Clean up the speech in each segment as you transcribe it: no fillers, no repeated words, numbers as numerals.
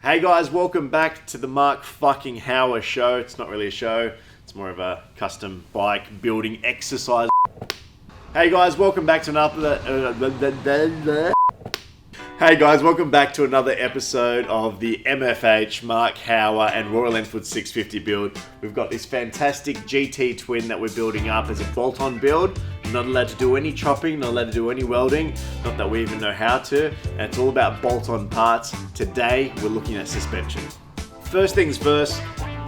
Hey guys, welcome back to the Mark fucking Hauer show. It's not really a show, it's more of a custom bike building exercise. Hey guys, welcome back to another episode of the MFH Mark Hauer and Royal Enfield 650 build. We've got this fantastic GT twin that we're building up as a bolt-on build. Not allowed to do any chopping, not allowed to do any welding, not that we even know how to, and it's all about bolt-on parts. Today, we're looking at suspension. First things first,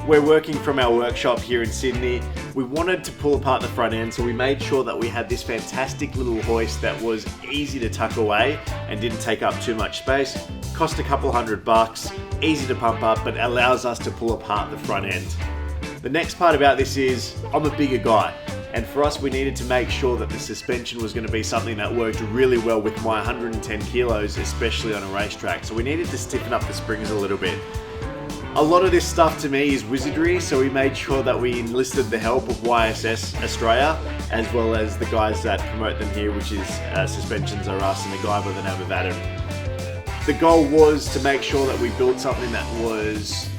we're working from our workshop here in Sydney. We wanted to pull apart the front end, so we made sure that we had this fantastic little hoist that was easy to tuck away and didn't take up too much space. Cost a couple $100, easy to pump up, but allows us to pull apart the front end. The next part about this is, I'm a bigger guy. And for us, we needed to make sure that the suspension was going to be something that worked really well with my 110 kilos, especially on a racetrack. So we needed to stiffen up the springs a little bit. A lot of this stuff to me is wizardry, so we made sure that we enlisted the help of YSS Australia, as well as the guys that promote them here, which is Suspensions Are Us and the guy by the name of Adam. The goal was to make sure that we built something that was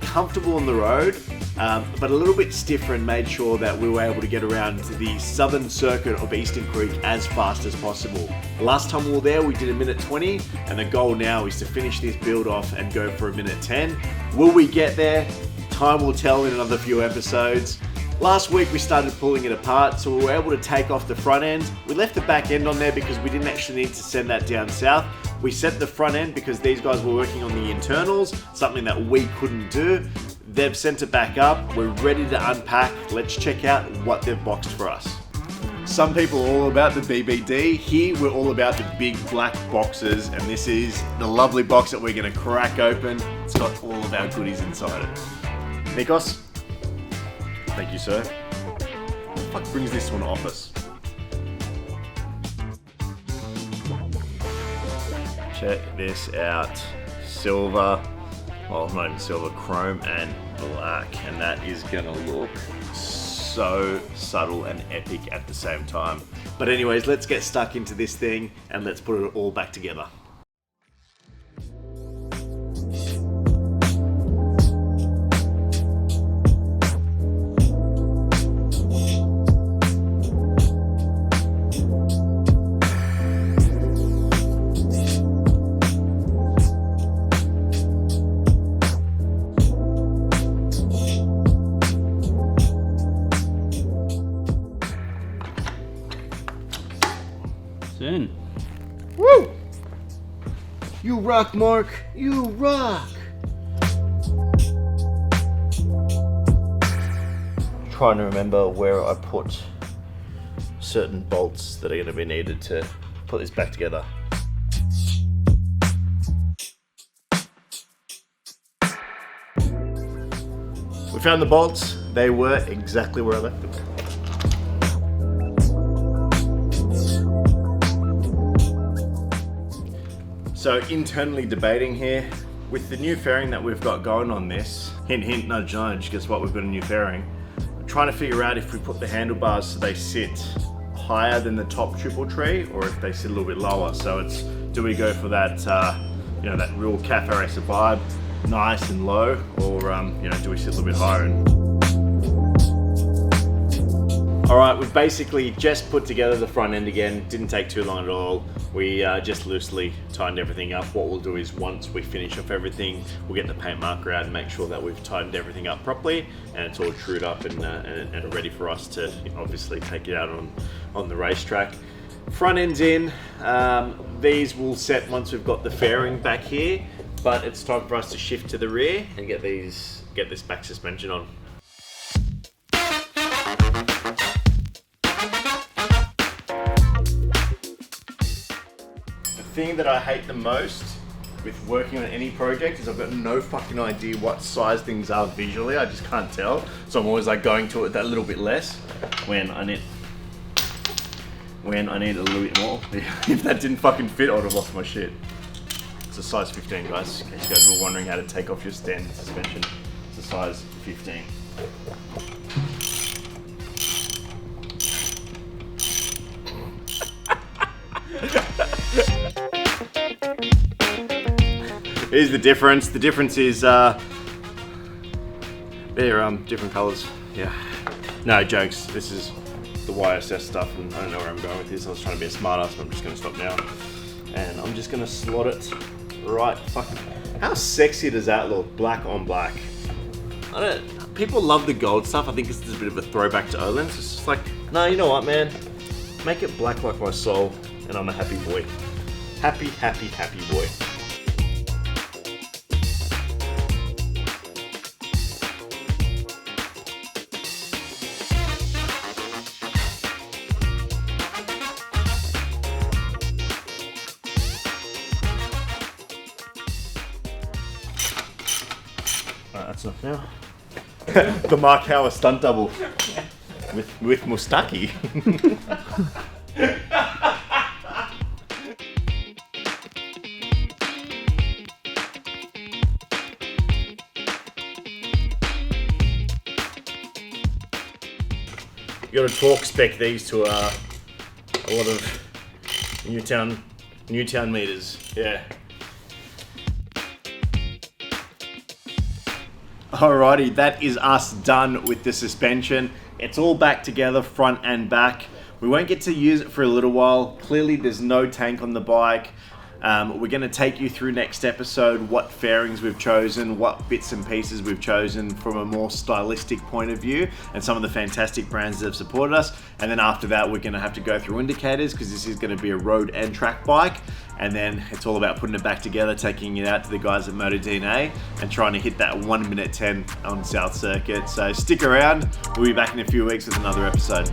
comfortable on the road, but a little bit stiffer, and made sure that we were able to get around to the southern circuit of Eastern Creek as fast as possible. The last time we were there, we did a minute 20, and the goal now is to finish this build off and go for a minute 10. Will we get there? Time will tell in another few episodes. Last week we started pulling it apart, so we were able to take off the front end. We left the back end on there because we didn't actually need to send that down south. We set the front end because these guys were working on the internals, something that we couldn't do. They've sent it back up. We're ready to unpack. Let's check out what they've boxed for us. Some people are all about the BBD. Here, we're all about the big black boxes, and this is the lovely box that we're gonna crack open. It's got all of our goodies inside it. Nikos, thank you, sir. What the fuck brings this to an office? Check this out. Silver. Well, not even silver, chrome and black, and that is gonna look so subtle and epic at the same time. But anyways, let's get stuck into this thing and let's put it all back together. In. Woo! You rock, Mark. You rock. Trying to remember where I put certain bolts that are going to be needed to put this back together. We found the bolts. They were exactly where I left them. So internally debating here, with the new fairing that we've got going on this, hint hint nudge nudge, guess what, we've got a new fairing. I'm trying to figure out if we put the handlebars so they sit higher than the top triple tree, or if they sit a little bit lower. So it's, do we go for that, that real cafe racer vibe, nice and low, or do we sit a little bit higher? Alright, we've basically just put together the front end again. Didn't take too long at all. We just loosely tightened everything up. What we'll do is once we finish off everything, we'll get the paint marker out and make sure that we've tightened everything up properly and it's all trued up and ready for us to obviously take it out on the racetrack. Front end's in. These will set once we've got the fairing back here, but it's time for us to shift to the rear and get this back suspension on. The thing that I hate the most with working on any project is I've got no fucking idea what size things are visually. I just can't tell. So I'm always like going to it that little bit less when I need a little bit more. If that didn't fucking fit, I would have lost my shit. It's a size 15, guys. In case you guys were wondering how to take off your standard suspension. It's a size 15. Here's the difference. The difference is they're different colors. Yeah. No jokes. This is the YSS stuff, and I don't know where I'm going with this. I was trying to be a smart ass, but I'm just gonna stop now. And I'm just gonna slot it right fucking. How sexy does that look? Black on black. People love the gold stuff. I think it's just a bit of a throwback to Öhlins. It's just like, no, you know what, man? Make it black like my soul, and I'm a happy boy. Happy, happy, happy boy. Alright, that's enough now. The Mark Howard stunt double with Mustaki. You gotta torque spec these to a lot of Newtown meters. Yeah. Alrighty, that is us done with the suspension. It's all back together, front and back. We won't get to use it for a little while. Clearly there's no tank on the bike. We're going to take you through next episode what fairings we've chosen, what bits and pieces we've chosen from a more stylistic point of view, and some of the fantastic brands that have supported us. And then after that, we're going to have to go through indicators because this is going to be a road and track bike. And then it's all about putting it back together, taking it out to the guys at Motor DNA and trying to hit that 1 minute 10 on South Circuit. So stick around. We'll be back in a few weeks with another episode.